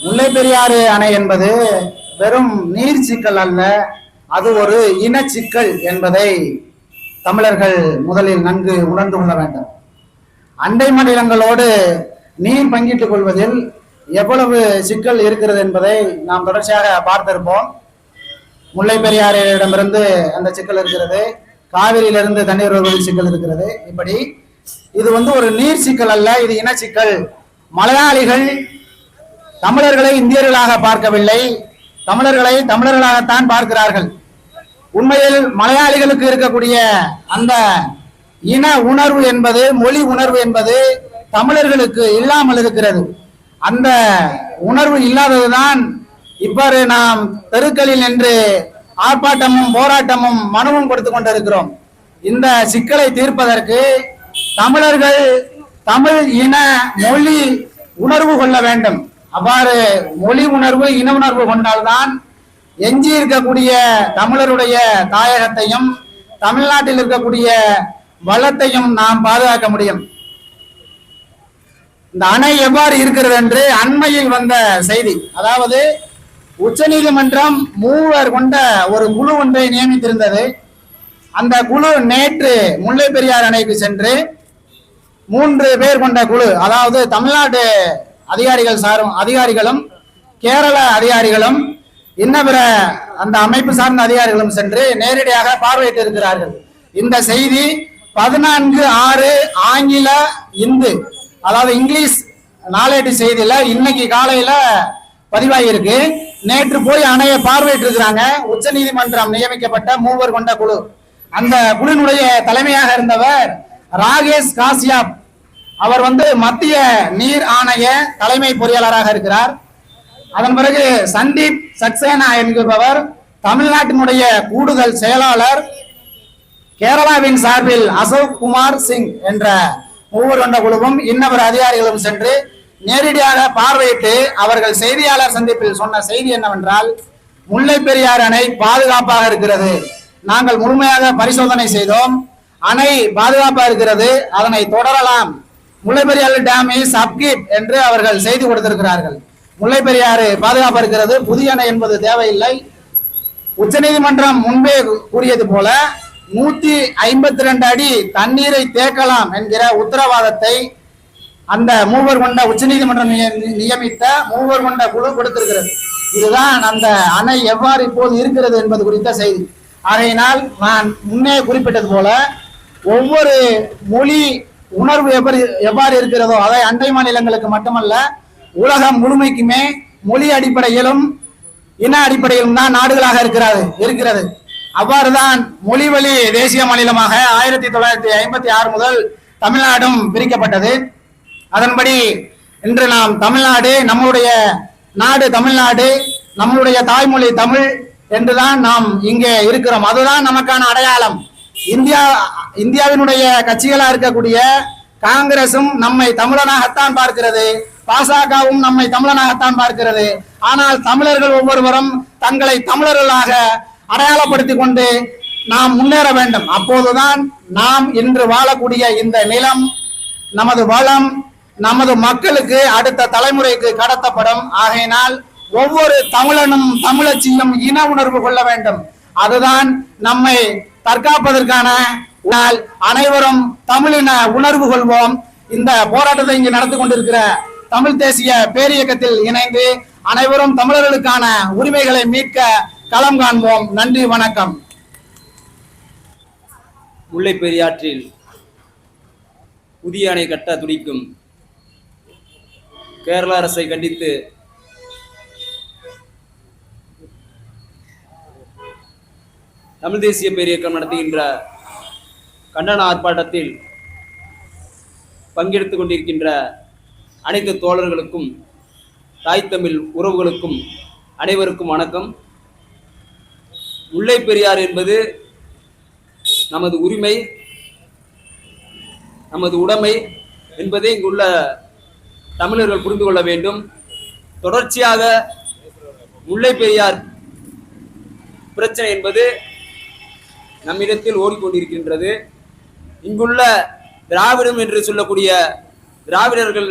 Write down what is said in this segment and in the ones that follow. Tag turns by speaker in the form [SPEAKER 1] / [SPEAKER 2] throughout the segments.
[SPEAKER 1] முல்லை பெரியாறு அணை என்பது வெறும் நீர் சிக்கல் அல்ல, அது ஒரு இன சிக்கல் என்பதை தமிழர்கள் முதலில் நன்கு உணர்ந்து கொள்ள வேண்டும். அண்டை மாநிலங்களோடு நீர் பங்கிட்டுக் கொள்வதில் எவ்வளவு சிக்கல் இருக்கிறது என்பதை நாம் தொடர்ச்சியாக பார்த்திருப்போம். முல்லை பெரியாரிடமிருந்து அந்த சிக்கல் இருக்கிறது, காவிரியிலிருந்து தண்ணீர் வருவதில் சிக்கல் இருக்கிறது. இப்படி இது ஒரு நீர் சிக்கல் அல்ல, இது இன சிக்கல். மலையாளிகள் தமிழர்களை இந்தியர்களாக பார்க்கவில்லை, தமிழர்களை தமிழர்களாகத்தான் பார்க்கிறார்கள். உண்மையில் மலையாளிகளுக்கு இருக்கக்கூடிய அந்த இன உணர்வு என்பது, மொழி உணர்வு என்பது தமிழர்களுக்கு இல்லாமல் இருக்கிறது. அந்த உணர்வு இல்லாததுதான் இவ்வாறு நாம் தெருக்களில் நின்று ஆர்ப்பாட்டமும் போராட்டமும் மனுவும் கொடுத்து கொண்டிருக்கிறோம். இந்த சிக்கலை தீர்ப்பதற்கு தமிழர்கள் தமிழ் இன மொழி உணர்வு கொள்ள வேண்டும். அவ்வாறு மொழி உணர்வு இன உணர்வு கொண்டால்தான் எஞ்சி இருக்கக்கூடிய தமிழருடைய தாயகத்தையும் தமிழ்நாட்டில் இருக்கக்கூடிய வளத்தையும் நாம் பாதுகாக்க முடியும். இந்த அணை எவ்வாறு இருக்கிறது என்று அண்மையில் வந்த செய்தி, அதாவது உச்சநீதிமன்றம் 3 கொண்ட ஒரு குழு ஒன்றை நியமித்திருந்தது. அந்த குழு நேற்று முல்லை பெரியாறு அணைக்கு சென்று 3 பேர் கொண்ட குழு, அதாவது தமிழ்நாடு அதிகாரிகளும் கேரள அதிகாரிகளும் இன்னபிற அந்த அமைப்பு சார்ந்த அதிகாரிகளும் சென்று நேரடியாக பார்வையிட்டு இருக்கிறார்கள். இந்த செய்தி 14/6 ஆங்கில இந்து, அதாவது இங்கிலீஷ் நாளேட்டு செய்தியில இன்னைக்கு காலையில பதிவாகியிருக்கு. நேற்று போய் அணையை பார்வையிட்டு இருக்கிறாங்க. உச்ச நீதிமன்றம் நியமிக்கப்பட்ட 3 கொண்ட குழு. அந்த குழுவினுடைய தலைமையாக இருந்தவர் ராகேஷ் காசியாப். அவர் மத்திய நீர் ஆணைய தலைமை பொறியாளராக இருக்கிறார். அதன் பிறகு சந்தீப் சக்சேனா என்கிறவர் தமிழ்நாட்டினுடைய கூடுதல் செயலாளர். கேரளாவின் சார்பில் அசோக் குமார் சிங் என்ற 3 கொண்ட குழுவும் இன்னவர் அதிகாரிகளும் சென்று நேரடியாக பார்வையிட்டு அவர்கள் செய்தியாளர் சந்திப்பில் சொன்ன செய்தி என்னவென்றால், முல்லை பெரியாறு அணை பாதுகாப்பாக இருக்கிறது, நாங்கள் முழுமையாக பரிசோதனை செய்தோம், அணை பாதுகாப்பாக இருக்கிறது, அதனை தொடரலாம், முல்லை பெரியாறு டேம் இஸ் அப்கீப் என்று அவர்கள் செய்தி கொடுத்திருக்கிறார்கள். முல்லை பெரியாறு பாதுகாப்பாக இருக்கிறது, புதிய அணை என்பது தேவையில்லை. உச்சநீதிமன்றம் முன்பே கூறியது போல 152 அடி தண்ணீரை தேக்கலாம் என்கிற உத்தரவாதத்தை அந்த 3 கொண்ட உச்சநீதிமன்றம் நியமித்த 3 கொண்ட குழு கொடுத்திருக்கிறது. இதுதான் அந்த அணை எவ்வாறு இப்போது இருக்கிறது என்பது குறித்த செய்தி. ஆகையினால் நான் முன்னே குறிப்பிட்டது போல ஒவ்வொரு மொழி உணர்வு எவ்வாறு இருக்கிறதோ அதை அண்டை மாநிலங்களுக்கு மட்டுமல்ல உலகம் முழுமைக்குமே மொழி அடிப்படையிலும் இன அடிப்படையிலும் தான் நாடுகளாக இருக்கிறது. அவ்வாறுதான் மொழிவழி தேசிய மாநிலமாக 1956 முதல் தமிழ்நாடும் பிரிக்கப்பட்டது. அதன்படி இன்று நாம் தமிழ்நாடு, நம்முடைய நாடு தமிழ்நாடு, நம்முடைய தாய்மொழி தமிழ் என்றுதான் நாம் இங்கே இருக்கிறோம். அதுதான் நமக்கான அடையாளம். இந்தியாவினுடைய கட்சிகளா இருக்கக்கூடிய காங்கிரசும் நம்மை தமிழனாகத்தான் பார்க்கிறது, பாசகவும் நம்மை தமிழனாகத்தான் பார்க்கிறது. ஆனால் தமிழர்கள் ஒவ்வொருவரும் தங்களை தமிழர்களாக அடையாளப்படுத்திக் கொண்டு நாம் முன்னேற வேண்டும். அப்போதுதான் நாம் இன்று வாழக்கூடிய இந்த நிலம், நமது வளம், நமது மக்களுக்கு அடுத்த தலைமுறைக்கு கடத்தப்படும். ஆகையினால் ஒவ்வொரு தமிழனும் தமிழச்சியும் இன உணர்வு கொள்ள வேண்டும். அதுதான் நம்மை தற்காப்பதற்கான அனைவரும் தமிழின உணர்வு கொள்வோம். இந்த போராட்டத்தை இங்கு நடத்தி கொண்டிருக்கிற தமிழ் தேசிய பேரியக்கத்தில் இணைந்து அனைவரும் தமிழர்களுக்கான உரிமைகளை மீட்க களம் காண்போம். நன்றி, வணக்கம்.
[SPEAKER 2] முல்லை பெரியாற்றில் புதிய அணை கட்ட துடிக்கும் கேரள அரசை கண்டித்து தமிழ் தேசிய பேரியக்கம் நடத்துகின்ற கண்டன ஆர்ப்பாட்டத்தில் பங்கெடுத்துக் கொண்டிருக்கின்ற அனைத்து தோழர்களுக்கும் தாய் தமிழ் உறவுகளுக்கும் அனைவருக்கும் வணக்கம். முல்லை பெரியாறு என்பது நமது உரிமை, நமது உடைமை என்பதை இங்குள்ள தமிழர்கள் புரிந்து கொள்ள வேண்டும். தொடர்ச்சியாக முல்லை பெரியார் பிரச்சனை என்பது நம்மிடத்தில் ஓடிக்கொண்டிருக்கின்றது. இங்குள்ள திராவிடம் என்று சொல்லக்கூடிய திராவிடர்கள்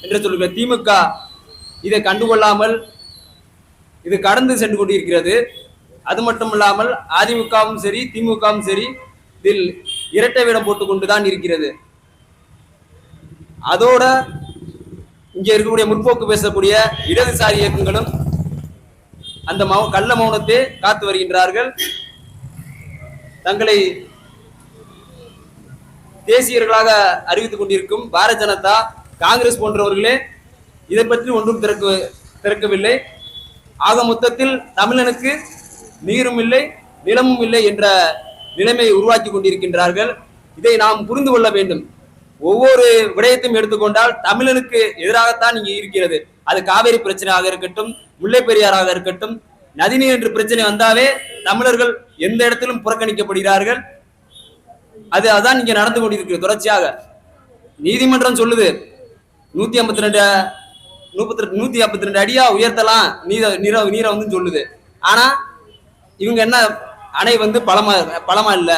[SPEAKER 2] என்று சொல்லக்கூடிய திமுக இதை கண்டுகொள்ளாமல் இது கடந்து சென்று கொண்டிருக்கிறது. அது மட்டும் இல்லாமல் அதிமுகவும் சரி திமுகவும் சரி இதில் இரட்டை வேடம் போட்டுக் கொண்டுதான் இருக்கிறது. அதோட இங்க இருக்கக்கூடிய முற்போக்கு பேசக்கூடிய இடதுசாரி இயக்கங்களும் அந்த கள்ள மௌனத்தை காத்து வருகின்றார்கள். தங்களை தேசியர்களாக அறிவித்துக் கொண்டிருக்கும் பாரதிய ஜனதா, காங்கிரஸ் போன்றவர்களே இதை பற்றி ஒன்றும் திறக்கவில்லை. ஆக மொத்தத்தில் தமிழனுக்கு நீரும் இல்லை நிலமும் இல்லை என்ற நிலைமையை உருவாக்கி கொண்டிருக்கின்றார்கள். இதை நாம் புரிந்து கொள்ள வேண்டும். ஒவ்வொரு விடயத்தையும் எடுத்துக்கொண்டால் தமிழனுக்கு எதிராகத்தான் இங்கே இருக்கிறது. அது காவேரி பிரச்சனையாக இருக்கட்டும், முல்லை பெரியாராக இருக்கட்டும், நதிநீர் என்ற பிரச்சனை வந்தாவே தமிழர்கள் எந்த இடத்திலும் புறக்கணிக்கப்படுகிறார்கள். அதான் இங்க நடந்து கொண்டிருக்கிறது தொடர்ச்சியாக. நீதிமன்றம் சொல்லுது 152 அடியா உயர்த்தலாம் நீரை வந்து சொல்லுது. ஆனா இவங்க என்ன, அணை வந்து பழமா இல்ல,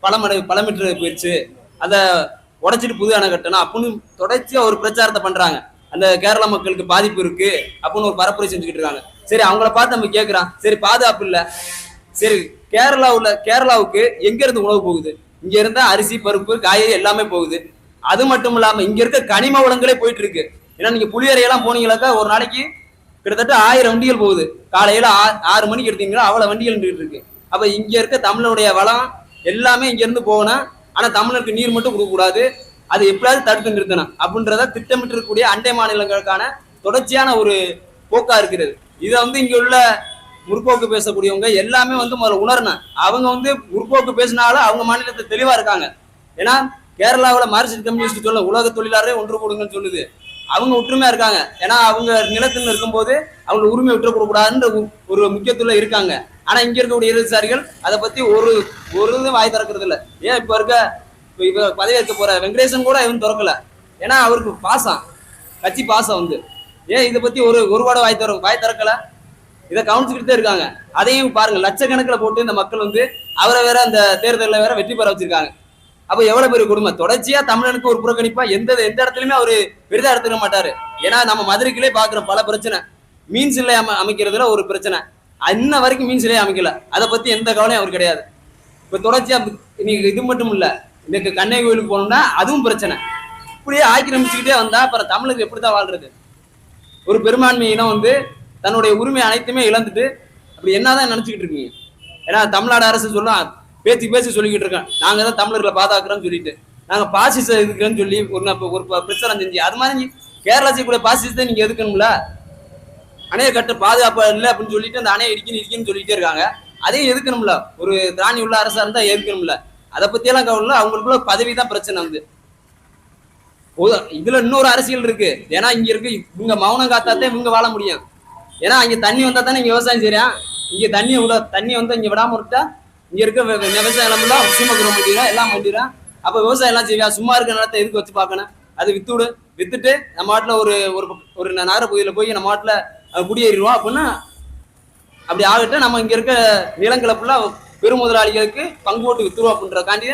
[SPEAKER 2] பழமிட்டு போயிடுச்சு, அதை உடைச்சிட்டு புது அணை கட்டணும் அப்படின்னு தொடர்ச்சியா ஒரு பிரச்சாரத்தை பண்றாங்க. அந்த கேரளா மக்களுக்கு பாதிப்பு இருக்கு அப்படின்னு ஒரு பரப்புரை செஞ்சுக்கிட்டு இருக்காங்க. சரி, அவங்கள பார்த்து நம்ம கேட்கிறோம், சரி பாதுகாப்பு இல்ல, சரி கேரளாவுக்கு எங்க இருந்து உணவு போகுது? இங்க இருந்தா அரிசி பருப்பு காய்கறி எல்லாமே போகுது. அது மட்டும் இல்லாம இங்க இருக்க கனிம வளங்களே போயிட்டு இருக்கு. ஏன்னா நீங்க புளியறையெல்லாம் போனீங்களாக்கா ஒரு நாளைக்கு கிட்டத்தட்ட 1000 வண்டிகள் போகுது. காலையில 6 மணிக்கு எடுத்தீங்களா அவ்வளவு வண்டிகள் இருக்கு. அப்ப இங்க இருக்க தமிழனுடைய வளம் எல்லாமே இங்க இருந்து போகணும். ஆனா தமிழருக்கு நீர் மட்டும் கொடுக்க கூடாது, அது எப்படியாவது தடுத்து நிறுத்தணும் அப்படின்றத திட்டமிட்டு இருக்கக்கூடிய அண்டை மாநிலங்களுக்கான தொடர்ச்சியான ஒரு போக்கா இருக்கிறது. இதை வந்து இங்க உள்ள முற்போக்கு பேசக்கூடியவங்க எல்லாமே வந்து முதல்ல உணரணும். அவங்க வந்து முற்போக்கு பேசினாலும் அவங்க மாநிலத்தை தெளிவா இருக்காங்க. ஏன்னா கேரளாவில் மார்க்சிஸ்ட் கம்யூனிஸ்ட் சொல்ல உலக தொழிலாளரே ஒன்று கூடுங்கன்னு சொல்லுது. அவங்க ஒற்றுமையா இருக்காங்க. ஏன்னா அவங்க நிலத்தில் இருக்கும்போது அவங்க உரிமை விட்டு கொடுக்கூடாதுன்ற ஒரு முக்கியத்துவம் இருக்காங்க. ஆனா இங்க இருக்கக்கூடிய இடதுசாரிகள் அதை பத்தி ஒரு வாய் திறக்கிறது இல்லை. ஏன் இப்ப பதவி ஏற்க போற வெங்கடேசன் கூட எதுவும் திறக்கல. ஏன்னா அவருக்கு பாசம், கட்சி பாசம் வந்து ஏன் இதை பத்தி ஒரு வாட வாய் திறக்கல. இதை கவனிச்சுக்கிட்டே இருக்காங்க. அதையும் பாருங்க, லட்சக்கணக்கில் போட்டு இந்த மக்கள் வந்து அவரை வேற அந்த தேர்தலில் வேற வெற்றி பெற வச்சிருக்காங்க. அப்ப எவ்வளவு பெரிய குடும்பம். தொடர்ச்சியா தமிழனுக்கு ஒரு புறக்கணிப்பா எந்த இடத்துலயுமே அவரு விருதா எடுத்துக்க மாட்டாரு. ஏன்னா நம்ம மதுரைக்குள்ளே பாக்குற பல பிரச்சனை, மீன் சிலை அமைக்கிறதுல ஒரு பிரச்சனை, இன்ன வரைக்கும் மீன் சிலையை அமைக்கல. அதை பத்தி எந்த கவலையும் அவர் கிடையாது. இப்ப தொடர்ச்சியா நீங்க இது மட்டும் இல்ல, இன்னைக்கு கண்ணை கோயிலுக்கு போனோம்னா அதுவும் பிரச்சனை. இப்படியே ஆக்கிரமிச்சுக்கிட்டே வந்தா அப்புறம் தமிழுக்கு எப்படித்தான் வாழ்றது? ஒரு பெரும்பான்மை இனம் வந்து தன்னுடைய உரிமை அனைத்துமே இழந்துட்டு அப்படி என்னதான் நினைச்சுக்கிட்டு இருக்கீங்க? ஏன்னா தமிழ்நாடு அரசு சொல்லலாம், பேசி சொல்லிக்கிட்டு இருக்கேன், நாங்க தான் தமிழர்களை பாதுகாக்கிறோம்னு சொல்லிட்டு, நாங்க பாசிச எதுக்குறேன்னு சொல்லி ஒரு பிரச்சாரம் செஞ்சு, அது மாதிரி கேரளா செய்யக்கூடிய பாசிசத்தை நீங்க எதுக்கணும்ல? அணையை கட்ட பாதுகாப்பு இல்லை அப்படின்னு சொல்லிட்டு அந்த அணையை இடிக்கணும்னு சொல்லிட்டே இருக்காங்க. அதையும் எதுக்கணும்ல? ஒரு திராணி உள்ள அரசா இருந்தா எதுக்கணும்ல? அதை பத்தி எல்லாம் கவலை. அவங்களுக்குள்ள பதவி தான் பிரச்சனை வந்து. இதுல இன்னொரு அரசியல் இருக்கு. ஏன்னா இங்க இருக்கு இவங்க மௌனம் காத்தாத்தான் இவங்க வாழ முடியும். ஏன்னா இங்க தண்ணி வந்தா தானே இங்க விவசாயம் செய்யறான். இங்க தண்ணி வந்து இங்க விடாம விட்டா இங்க இருக்க விவசாயம் எல்லாம் சீமக்குரம் பண்ணிடுறான், எல்லாம் பண்ணிடுறான். அப்ப விவசாயம் எல்லாம் செய்யா, சும்மா இருக்க நிலத்தை எதுக்கு வச்சு பார்க்கணும்? அது வித்துட்டு நம்ம நாட்டுல ஒரு நகர பகுதியில போய் நம்ம நாட்டுல குடியேறிடுவோம் அப்படின்னா அப்படி ஆகிட்டு நம்ம இங்க இருக்க நிலங்களை ஃபுல்லா பெருமுதலாளிகளுக்கு பங்கு போட்டு வித்துருவோம் அப்படின்றக்காண்டி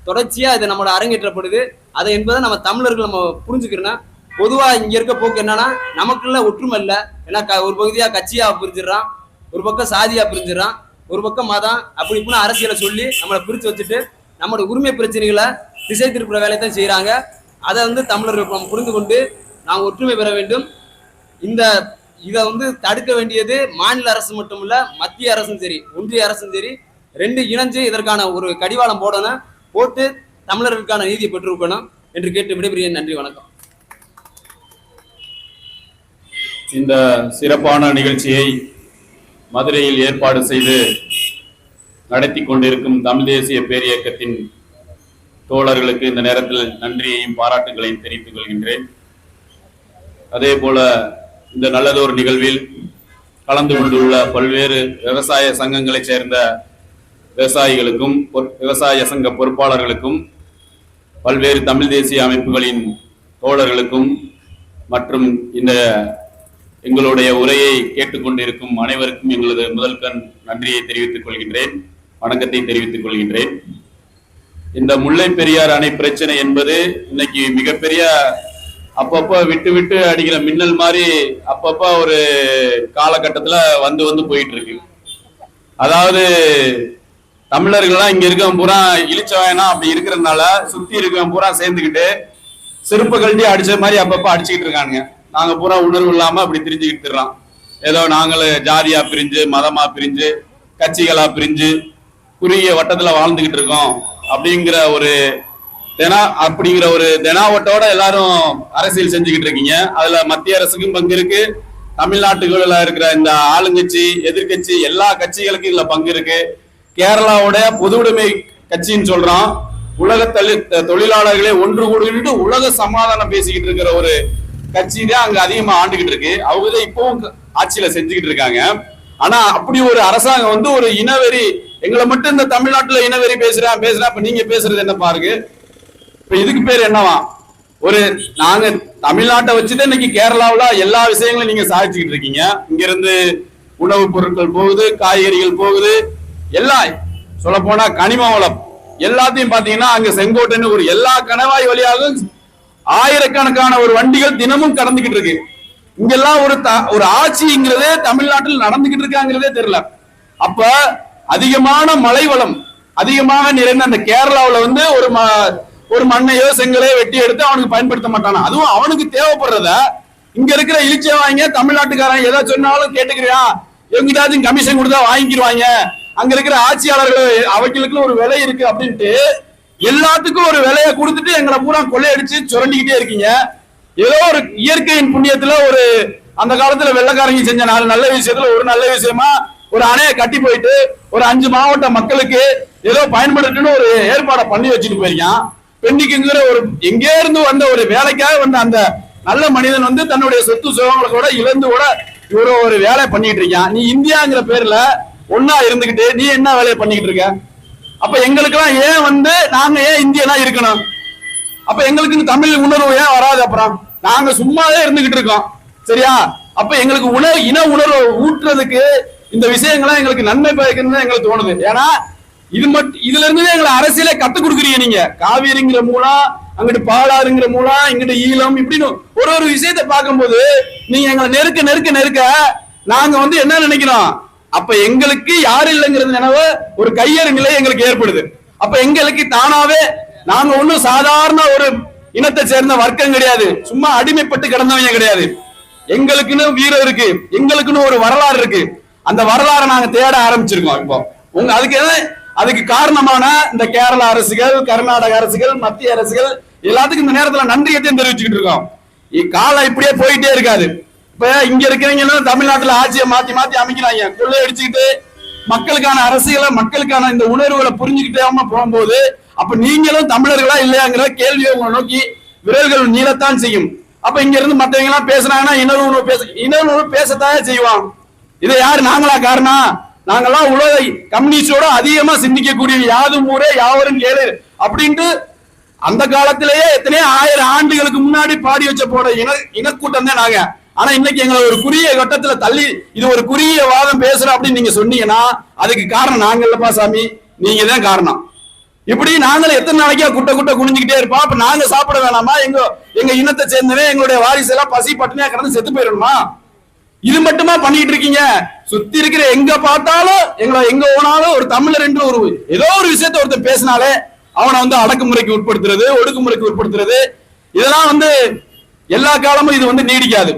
[SPEAKER 2] தொடர்ச்சியா இது நம்மளோட அரங்கேற்றப்படுது. அதை என்பதை நம்ம தமிழர்கள் நம்ம புரிஞ்சுக்கிறோம். பொதுவா இங்க இருக்க போக்கு என்னன்னா, நமக்குள்ள ஒற்றுமை இல்லை. ஏன்னா ஒரு பகுதியா கட்சியா பிரிஞ்சிடறான், ஒரு பக்கம் சாதியா பிரிஞ்சிடறான், ஒரு பக்கம் மதம், அப்படி இப்படின்னு அரசியலை சொல்லி நம்மளை பிரிச்சு வச்சுட்டு நம்மளோட உரிமை பிரச்சனைகளை திசை திருப்புற வேலையை தான் செய்யறாங்க. அதை வந்து தமிழர்கள் நம்ம புரிந்து கொண்டு நாம் ஒற்றுமை பெற வேண்டும். இதை வந்து தடுக்க வேண்டியது மாநில அரசு மட்டும் இல்ல, மத்திய அரசும் சரி ஒன்றிய அரசும் சரி, ரெண்டு இணைஞ்சு இதற்கான ஒரு கடிவாளம் போடணும். போட்டு தமிழர்களுக்கான நீதியை பெற்றிருக்கணும் என்று கேட்டு விடைபெறுகிறேன். நன்றி, வணக்கம்.
[SPEAKER 3] இந்த சிறப்பான நிகழ்ச்சியை மதுரையில் ஏற்பாடு செய்து நடத்தி கொண்டிருக்கும் தமிழ் தேசிய பேரியக்கத்தின் தோழர்களுக்கு இந்த நேரத்தில் நன்றியையும் பாராட்டுகளையும் தெரிவித்துக் கொள்கின்றேன். அதே போல இந்த நல்லதொரு நிகழ்வில் கலந்து கொண்டுள்ள பல்வேறு விவசாய சங்கங்களைச் சேர்ந்த விவசாயிகளுக்கும் விவசாய சங்க பொறுப்பாளர்களுக்கும் பல்வேறு தமிழ் தேசிய அமைப்புகளின் தோழர்களுக்கும் மற்றும் இந்த எங்களுடைய உரையை கேட்டுக்கொண்டிருக்கும் அனைவருக்கும் எங்களது முதல்கண் நன்றியை தெரிவித்துக் கொள்கின்றேன், வணக்கத்தை தெரிவித்துக் கொள்கின்றேன். இந்த முல்லை பெரியார் அணை பிரச்சனை என்பது இன்னைக்கு மிகப்பெரிய அப்பப்ப விட்டு விட்டு அடிக்கிற மின்னல் மாதிரி அப்பப்ப ஒரு காலகட்டத்துல வந்து வந்து போயிட்டு இருக்கு. அதாவது தமிழர்கள்லாம் இங்க இருக்கவன் பூரா இழிச்சவனா அப்படி இருக்கிறதுனால சுத்தி இருக்கவன் பூரா சேர்ந்துக்கிட்டு செருப்பு கழட்டி அடிச்ச மாதிரி அப்பப்ப அடிச்சுக்கிட்டு இருக்கானுங்க. நாங்க பூரா உணர்வு இல்லாம அப்படி திரிஞ்சுக்கிட்டு இருக்கிறோம். ஏதோ நாங்களும் ஜாதியா பிரிஞ்சு மதமா பிரிஞ்சு கட்சிகளா பிரிஞ்சு குறுகிய வட்டத்துல வாழ்ந்துகிட்டு இருக்கோம் அப்படிங்கிற ஒரு தெனாவட்டோட எல்லாரும் அரசியல் செஞ்சுக்கிட்டு இருக்கீங்க. அதுல மத்திய அரசுக்கும் பங்கு இருக்கு, தமிழ்நாட்டுக்குள்ள இருக்கிற இந்த ஆளுங்கட்சி எதிர்கட்சி எல்லா கட்சிகளுக்கும் இதுல பங்கு இருக்கு. கேரளாவோட பொது உடைமை கட்சின்னு சொல்றோம். உலக தொழிலாளர்களே ஒன்று கூடிட்டு உலக சமாதானம் பேசிக்கிட்டு இருக்கிற ஒரு கட்சி தான் அங்க அதிகமா ஆண்டுகிட்டு இருக்கு. அவங்கதான் இப்பவும் ஆட்சியில செஞ்சுக்கிட்டு இருக்காங்க. ஆனா அப்படி ஒரு அரசாங்கம் வந்து ஒரு இனவெறி, எங்களை மட்டும் இந்த தமிழ்நாட்டுல இனவெறி பேசுறா. இப்ப நீங்க பேசுறது என்ன பாருங்க. இப்ப இதுக்கு பேர் என்னவா? நாங்க தமிழ்நாட்டை வச்சுட்டு இன்னைக்கு கேரளாவுல எல்லா விஷயங்களும் நீங்க சாதிச்சுக்கிட்டு இருக்கீங்க. இங்க இருந்து உணவுப் பொருட்கள் போகுது, காய்கறிகள் போகுது, எல்லாம் சொல்ல போனா கனிம வளம் எல்லாத்தையும் பாத்தீங்கன்னா அங்க செங்கோட்டைன்னு ஒரு எல்லா கணவாய் வழியாகவும் ஆயிரக்கணக்கான ஒரு வண்டிகள் தினமும் கடந்துகிட்டு இருக்கு. இங்கெல்லாம் ஒரு ஆட்சிங்கிறதே தமிழ்நாட்டில் நடந்துகிட்டு இருக்காங்கிறதே தெரியல. அப்ப அதிகமான மழை வளம் அதிகமாக நிறைந்த அந்த கேரளாவில் வந்து ஒரு மண்ணையோ செங்கலையோ வெட்டி எடுத்து அவனுக்கு பயன்படுத்த மாட்டானா. அதுவும் அவனுக்கு தேவைப்படுறத இங்க இருக்கிற இழிச்சவாங்க தமிழ்நாட்டுக்காரன் எதை சொன்னாலும் கேட்டுக்கிறியா, எங்கிட்டாச்சும் கமிஷன் கொடுத்தா வாங்கிக்கிடுவாங்க. அங்க இருக்கிற ஆட்சியாளர்கள் அவைகளுக்கு ஒரு விலை இருக்கு அப்படின்ட்டு எல்லாத்துக்கும் ஒரு விலையை கொடுத்துட்டு எங்களை பூரா கொள்ளையடிச்சு சுரண்டிக்கிட்டே இருக்கீங்க. ஏதோ ஒரு இயற்கையின் புண்ணியத்துல ஒரு அந்த காலத்துல வெள்ளக்காரங்க செஞ்ச நல்ல விஷயத்துல ஒரு நல்ல விஷயமா ஒரு அணையை கட்டி போயிட்டு ஒரு 5 மாவட்ட மக்களுக்கு ஏதோ பயன்படுத்துன்னு ஒரு ஏற்பாடை பண்ணி வச்சுட்டு போயிருக்கான். பெண்ணிக்குங்கிற ஒரு எங்கே இருந்து வந்த ஒரு வேலைக்காக வந்த அந்த நல்ல மனிதன் வந்து தன்னுடைய சொத்து சுகங்களோட இழந்து கூட இவ்வளவு ஒரு வேலை பண்ணிட்டு இருக்கான். நீ இந்தியாங்கிற பேர்ல ஒன்னா இருந்துகிட்டு நீ என்ன வேலையை பண்ணிக்கிட்டு இருக்க? அப்ப எங்களுக்கு எல்லாம் ஏன் வந்து நாங்க ஏன் இந்தியனா இருக்கணும்? அப்ப எங்களுக்கு தமிழ் உணர்வு ஏன் வராது? அப்புறம் நாங்க சும்மாவே இருந்துகிட்டு இருக்கோம், சரியா? அப்ப எங்களுக்கு இன உணர்வு ஊட்டுறதுக்கு இந்த விஷயங்கள்லாம் எங்களுக்கு நன்மை பயக்கணும்னு எங்களுக்கு தோணுது. ஏன்னா இதுல இருந்து எங்களை அரசியலே கத்து கொடுக்குறீங்க நீங்க. காவிரிங்கிற மூலம், அங்கிட்டு பாலாறுங்கிற மூலம், இங்கிட்டு ஈழம், இப்படின்னு ஒரு விஷயத்தை பார்க்கும்போது நீங்க எங்களை நெருக்க நாங்க வந்து என்ன நினைக்கிறோம்? அப்ப எங்களுக்கு யாரு இல்லைங்கிறது நினைவு ஒரு கையறு நிலை எங்களுக்கு ஏற்படுது. அப்ப எங்களுக்கு தானாவே நாங்க ஒண்ணும் சாதாரண ஒரு இனத்தை சேர்ந்த வர்க்கம் கிடையாது, சும்மா அடிமைப்பட்டு கிடந்தவங்க கிடையாது. எங்களுக்குன்னு வீரம் இருக்கு, எங்களுக்குன்னு ஒரு வரலாறு இருக்கு. அந்த வரலாறை நாங்க தேட ஆரம்பிச்சிருக்கோம். இப்போ அதுக்கு காரணமான இந்த கேரள அரசுகள், கர்நாடக அரசுகள், மத்திய அரசுகள் எல்லாத்துக்கும் இந்த நேரத்துல நன்றியத்தையும் தெரிவிச்சுக்கிட்டு இருக்கோம். காலம் இப்படியே போயிட்டே இருக்காது. இப்ப இங்க இருக்கிறவங்க தமிழ்நாட்டுல ஆட்சியை மாத்தி மாத்தி அமைக்கிறாங்க, கொள்ளையடிச்சுக்கிட்டு மக்களுக்கான அரசியலை மக்களுக்கான இந்த உணர்வுகளை புரிஞ்சுக்கிட்டே போகும்போது அப்ப நீங்களும் தமிழர்களா இல்லையாங்கிற கேள்வியை உங்களை நோக்கி விரல்கள் நீளத்தான் செய்யும். அப்ப இங்க இருந்து மற்றவங்க எல்லாம் பேசுறாங்கன்னா இன்னொரு பேசத்தான் செய்வான். இதை யாரு நாங்களா காரணம்? நாங்கெல்லாம் உலக கம்யூனிஸ்டோட அதிகமா சிந்திக்கக்கூடிய யாதும் ஊரே யாவரும் கேளு அப்படின்ட்டு அந்த காலத்திலேயே எத்தனையோ 1000 ஆண்டுகளுக்கு முன்னாடி பாடி வச்ச போட இனக்கூட்டம் தான் நாங்க. ஆனா இன்னைக்கு எங்களை ஒரு குறுகிய கட்டத்துல தள்ளி இது ஒரு குறுகிய வாதம் பேசுறோம் அப்படின்னு நீங்க சொன்னீங்கன்னா அதுக்கு காரணம் நாங்க இல்லப்பா சாமி, நீங்க தான் காரணம். இப்படி நாங்களும் எத்தனை நாளைக்கா குட்ட குனிஞ்சுக்கிட்டே இருப்போம். அப்ப நாங்க சாப்பிட வேணாமா? எங்க இனத்தை சேர்ந்தவே எங்களுடைய வாரிசு எல்லாம் பசி பட்டினியா கடந்து செத்து போயிடணுமா? இது மட்டுமா பண்ணிட்டு இருக்கீங்க? சுத்தி இருக்கிற எங்க பார்த்தாலும் எங்க ஓனாலும் ஒரு தமிழர் என்று ஒரு ஏதோ ஒரு விஷயத்த ஒருத்தர் பேசினாலே அவனை வந்து அடக்குமுறைக்கு உட்படுத்துறது, ஒடுக்குமுறைக்கு உட்படுத்துறது, இதெல்லாம் வந்து எல்லா காலமும் இது வந்து நீடிக்காது.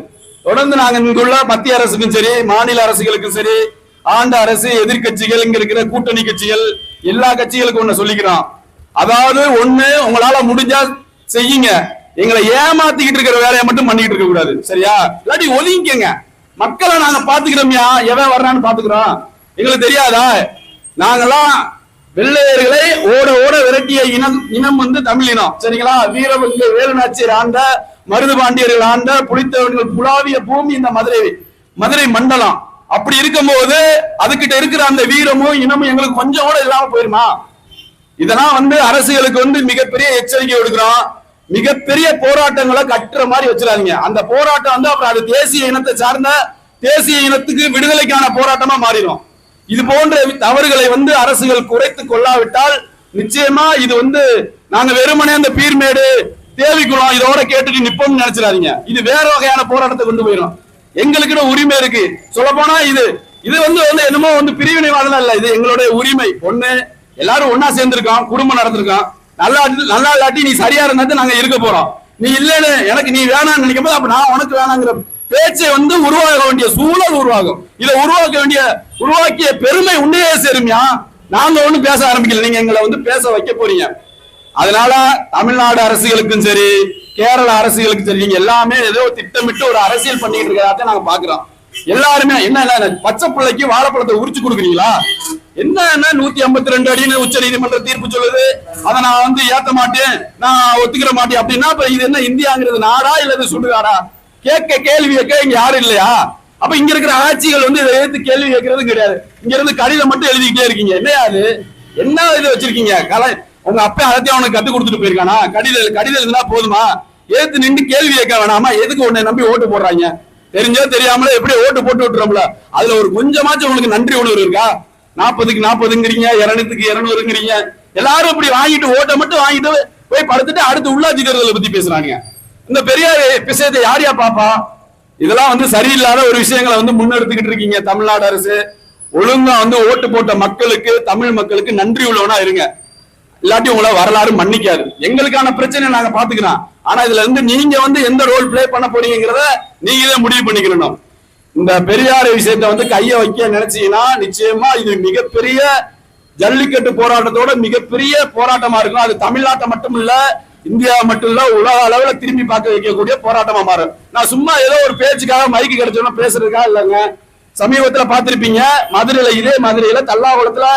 [SPEAKER 3] தொடர்ந்து நாங்க இங்குள்ள மத்திய அரசுக்கும் சரி, மாநில அரசுகளுக்கும் சரி, ஆண்ட அரசு, எதிர்கட்சிகள், இங்க இருக்கிற கூட்டணி கட்சிகள், எல்லா கட்சிகளுக்கும் ஒண்ணு சொல்லிக்கிறோம். அதாவது ஒண்ணு, உங்களால முடிஞ்சா செய்யுங்க, எங்களை ஏமாத்திக்கிட்டு இருக்கிற வேலையை மட்டும் பண்ணிக்கிட்டு இருக்க கூடாது, சரியா? இல்லாட்டி ஒதுங்கிக்கங்க. மக்களை நாங்க பாத்துக்கிறோம்யா, எவன் வர்றான்னு பாத்துக்கிறோம். எங்களுக்கு தெரியாதா? நாங்கெல்லாம் வெள்ளையர்களை ஓட ஓட விரட்டிய இனம் வந்து தமிழ் இனம், சரிங்களா? வீரவங்க வேலுநாச்சியர் ஆண்ட, மருது பாண்டியர்கள் ஆண்ட, புலித்தேவர்கள் புலாவிய பூமி இந்த மதுரை மண்டலம். அப்படி இருக்கும் போது அதுகிட்ட இருக்கிற அந்த வீரமும் இனமும் எங்களுக்கு கொஞ்சம் கூட இல்லாம போயிருமா? இதெல்லாம் வந்து அரசுகளுக்கு வந்து மிகப்பெரிய எச்சரிக்கை கொடுக்கிறோம். மிகப்பெரிய போராட்டங்களை கட்டுற மாதிரி வச்சிடாதீங்க. அந்த போராட்டம் வந்து அப்புறம் அது தேசிய இனத்தை சார்ந்த தேசிய இனத்துக்கு விடுதலைக்கான போராட்டமா மாறிடும். இது போன்ற தவறுகளை வந்து அரசுகள் குறைத்து கொள்ளாவிட்டால் நிச்சயமா இது வந்து நாங்க வெறுமனே அந்த பீர்மேடு தேவிக்குளம் இதோட கேட்டுட்டு நிப்போம்னு நினைச்சிடாதீங்க. இது வேற வகையான போராட்டத்தை கொண்டு போயிடும். எங்களுக்குன்னு உரிமை இருக்கு. சொல்ல போனா இது வந்து என்னமோ பிரிவினைவாதம் இல்ல, இது எங்களுடைய உரிமை. ஒண்ணு, எல்லாரும் ஒன்னா சேர்ந்திருக்கோம், குடும்பம் நடந்திருக்கோம். நல்லா இல்லாட்டி நீ சரியா இருந்தா நாங்க இருக்க போறோம். நீ இல்லன்னு எனக்கு நீ வேணாம்னு நினைக்கும் போது அப்ப நான் உனக்கு வேணாங்கிற பேச்சை உருவாக வேண்டிய சூழல் உருவாகும். இதை உருவாக்கிய பெருமை உன்னையே சேருமியா. நாங்க ஒண்ணும் பேச ஆரம்பிக்கல, நீங்க எங்களை பேச வைக்க போறீங்க. அதனால தமிழ்நாடு அரசுகளுக்கும் சரி, கேரள அரசுகளுக்கும் சரி, நீங்க எல்லாமே ஏதோ திட்டமிட்டு ஒரு அரசியல் பண்ணிட்டு இருக்கிறத நாங்க பாக்குறோம். எல்லாருமே என்ன பச்சை பிள்ளைக்கு வாழைப்பழத்தை உரிச்சு கொடுக்குறீங்களா? என்ன 152 அடின்னு உச்ச நீதிமன்ற தீர்ப்பு சொல்லுது, அதை நான் ஏத்த மாட்டேன், நான் ஒத்துக்கிற மாட்டேன் அப்படின்னா இது என்ன இந்தியாங்கிறது நாடா இல்லது சுடுகாடா? கேள்வி கேட்க இங்க யாரும் இல்லையா? அப்ப இங்க இருக்கிற ஆட்சிகள் இதை எடுத்து கேள்வி கேட்கறது கிடையாது. இங்க இருந்து கடிதம் மட்டும் எழுதிக்கிட்டே இருக்கீங்க. என்ன இது வச்சிருக்கீங்க? உங்க அப்பா அதையும் அவனுக்கு கத்து கொடுத்துட்டு போயிருக்கானா? கடிதம் இருந்தா போதுமா? ஏத்து நின்று கேள்வி கேட்க வேணாமா? எதுக்கு உன்னை நம்பி ஓட்டு போடுறாங்க? தெரிஞ்சோ தெரியாமல எப்படி ஓட்டு போட்டு விட்டுறோம்ல, அதுல ஒரு கொஞ்சமாச்சும் உங்களுக்கு நன்றி உணர்வு இருக்கா? 40க்கு 40ங்கிறீங்க, 200க்கு 200ங்கிறீங்க. எல்லாரும் இப்படி வாங்கிட்டு ஓட்டை மட்டும் வாங்கிட்டு போய் படுத்துட்டு அடுத்து உள்ளாட்சி தேர்தலை பத்தி பேசுறாங்க. இந்த பெரிய விஷயத்தை யாரையா பாப்பா? இதெல்லாம் சரியில்லாத ஒரு விஷயங்களை முன்னெடுத்துக்கிட்டு இருக்கீங்க. தமிழ்நாடு அரசு ஒழுங்கா ஓட்டு போட்ட மக்களுக்கு, தமிழ் மக்களுக்கு நன்றி உள்ளவனா இருங்க. இல்லாட்டி உங்களை வரலாறு மன்னிக்காது. எங்களுக்கான பிரச்சனை நாங்க பாத்துக்கிறோம். ஆனா இதுல நீங்க எந்த ரோல் பிளே பண்ண போறீங்கிறத நீங்களே முடிவு பண்ணிக்கணும். இந்த பெரியார் விஷயத்த கைய வைக்க நினைச்சீங்கன்னா நிச்சயமா இது மிகப்பெரிய ஜல்லிக்கட்டு போராட்டத்தோட மிகப்பெரிய போராட்டமா இருக்கும். அது தமிழ்நாட்டை மட்டும் இல்ல, இந்தியா மட்டும் இல்ல, உலக அளவுல திரும்பி பார்க்க வைக்கக்கூடிய போராட்டமா மாறும். நான் சும்மா ஏதோ ஒரு பேச்சுக்காக மைக்கு கிடைச்சோன்னா பேசுறதுக்காக இல்லைங்க. சமீபத்துல பாத்திருப்பீங்க, இதே மதுரையில தல்லாகுளத்துல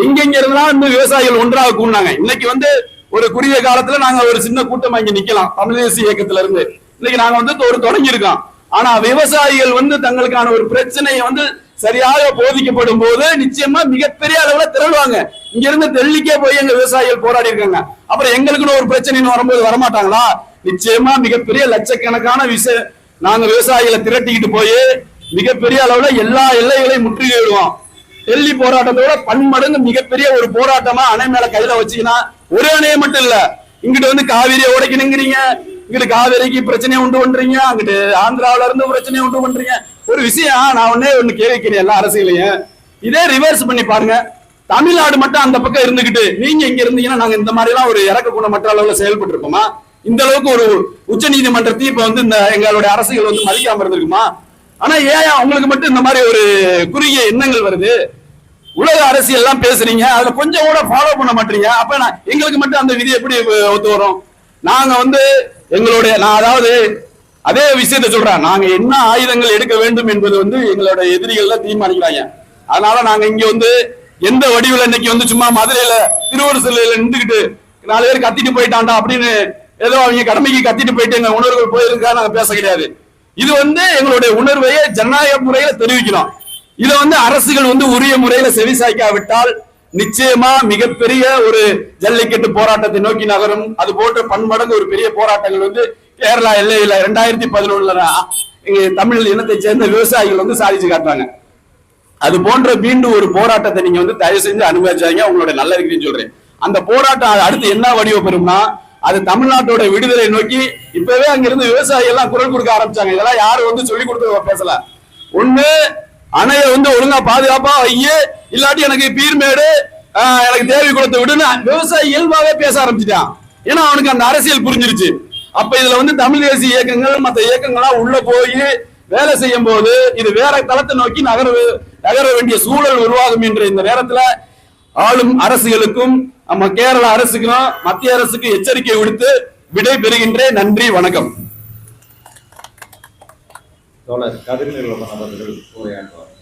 [SPEAKER 3] எங்கெங்க இருந்தாலும் விவசாயிகள் ஒன்றாக கூடினாங்க. இன்னைக்கு ஒரு குறுகிய காலத்துல நாங்க ஒரு சின்ன கூட்டமா இங்க நிக்கலாம். தமிழ் தேசிய இயக்கத்துல இருந்து இன்னைக்கு நாங்க ஒரு தொடங்கி இருக்கோம். ஆனா விவசாயிகள் தங்களுக்கான ஒரு பிரச்சனையை சரியாக போதிக்கப்படும் போது நிச்சயமா மிகப்பெரிய அளவுல திரளுவாங்க. இங்க இருந்து டெல்லிக்கே போய் எங்க விவசாயிகள் போராடி இருக்காங்க. அப்புறம் எங்களுக்குன்னு ஒரு பிரச்சனைன்னு வரும்போது வரமாட்டாங்களா? நிச்சயமா மிகப்பெரிய லட்சக்கணக்கான நாங்க விவசாயிகளை திரட்டிக்கிட்டு போய் மிகப்பெரிய அளவுல எல்லா எல்லைகளையும் முற்றுகையிடுவோம். டெல்லி போராட்டத்தோட பன்மடங்கு மிகப்பெரிய ஒரு போராட்டமா அணை மேல கையில வச்சீங்கன்னா, ஒரு அணையை மட்டும் இல்ல, இங்கிட்டு காவிரியை உடைக்கணுங்கிறீங்க, இங்கிட்டு காவிரிக்கு பிரச்சனையை உண்டு பண்றீங்க, அங்கிட்டு ஆந்திராவில இருந்து பிரச்சனையை உண்டு பண்றீங்க. ஒரு விஷயம் நான் ஒண்ணு கேட்கிறேன் எல்லா அரசியலையும், இதே ரிவர்ஸ் பண்ணி பாருங்க. தமிழ்நாடு மட்டும் அந்த பக்கம் இருந்துகிட்டு நீங்க இங்க இருந்தீங்கன்னா நாங்க இந்த மாதிரி எல்லாம் ஒரு இறக்க குணமற்ற அளவுல செயல்பட்டு இருப்போமா? இந்த அளவுக்கு ஒரு உச்ச நீதிமன்ற தீர்ப்பை இந்த எங்களுடைய அரசுகள் மதிக்காம இருந்திருக்குமா? ஆனா ஏன் உங்களுக்கு மட்டும் இந்த மாதிரி ஒரு குறுகிய எண்ணங்கள் வருது? உலக அரசியல் எல்லாம் பேசுறீங்க, அதுல கொஞ்சம் கூட ஃபாலோ பண்ண மாட்டீங்க. அப்ப எங்களுக்கு மட்டும் அந்த விதி எப்படி ஒத்து வரும்? நாங்க எங்களுடைய அதாவது அதே விஷயத்த சொல்றேன், நாங்க என்ன ஆயுதங்கள் எடுக்க வேண்டும் என்பது எங்களுடைய எதிரிகள் தீர்மானிக்கிறாங்க. அதனால நாங்க இங்க எந்த வடிவில் இன்னைக்கு சும்மா மதுரையில திருவள்ளுவர்ல நின்றுகிட்டு 4 பேர் கத்திட்டு போயிட்டாண்டா அப்படின்னு ஏதோ அவங்க கடமைக்கு கத்திட்டு போயிட்டு எங்க உணர்வுகள் போயிருக்கா நாங்க பேச கிடையாது. இது எங்களுடைய உணர்வையை ஜனநாயக முறையில தெரிவிக்கிறோம். இதை அரசுகள் உரிய முறையில செவிசாய்க்காவிட்டால் நிச்சயமா மிகப்பெரிய ஒரு ஜல்லிக்கட்டு போராட்டத்தை நோக்கி நகரும். அது போன்ற பன்மடங்கு ஒரு பெரிய போராட்டங்கள் கேரளா எல்லையில 2011 தமிழ் இனத்தை சேர்ந்த விவசாயிகள் சாதிச்சு காட்டுறாங்க. அது போன்ற மீண்டும் ஒரு போராட்டத்தை நீங்க தயவு செஞ்சு அனுபவிச்சாங்க. உங்களுடைய நல்லதுக்கு சொல்றேன். அந்த போராட்டம் அடுத்து என்ன வடிவம் பெறும்னா, அது தமிழ்நாட்டோட விடுதலை நோக்கி இப்பவே அங்கிருந்து விவசாயிகள் எல்லாம் குரல் கொடுக்க ஆரம்பிச்சாங்க. இதெல்லாம் யாரு சொல்லி கொடுத்து பேசல. ஒண்ணு, அணைய ஒழுங்கா பாதுகாப்பா வைய, இல்லாட்டி எனக்கு பீர்மேடு, எனக்கு தேவி குளத்தை விடுன்னு விவசாயி இயல்பாவே பேச ஆரம்பிச்சுட்டான். ஏன்னா அவனுக்கு அந்த அரசியல் புரிஞ்சிருச்சு. அப்ப இதுல தமிழ் தேசிய இயக்கங்கள் மற்ற இயக்கங்களா உள்ள போய் வேலை செய்யும் போது இது வேற தளத்தை நோக்கி நகர வேண்டிய சூழல் உருவாகும் என்ற இந்த நேரத்துல ஆளும் அரசுகளுக்கும் நம்ம கேரள அரசுக்கும் மத்திய அரசுக்கு எச்சரிக்கை விடுத்து விடை பெறுகின்றேன். நன்றி, வணக்கம்.
[SPEAKER 4] கதிர் நிறுவனம் அவர்கள் உரையாற்றுவார்.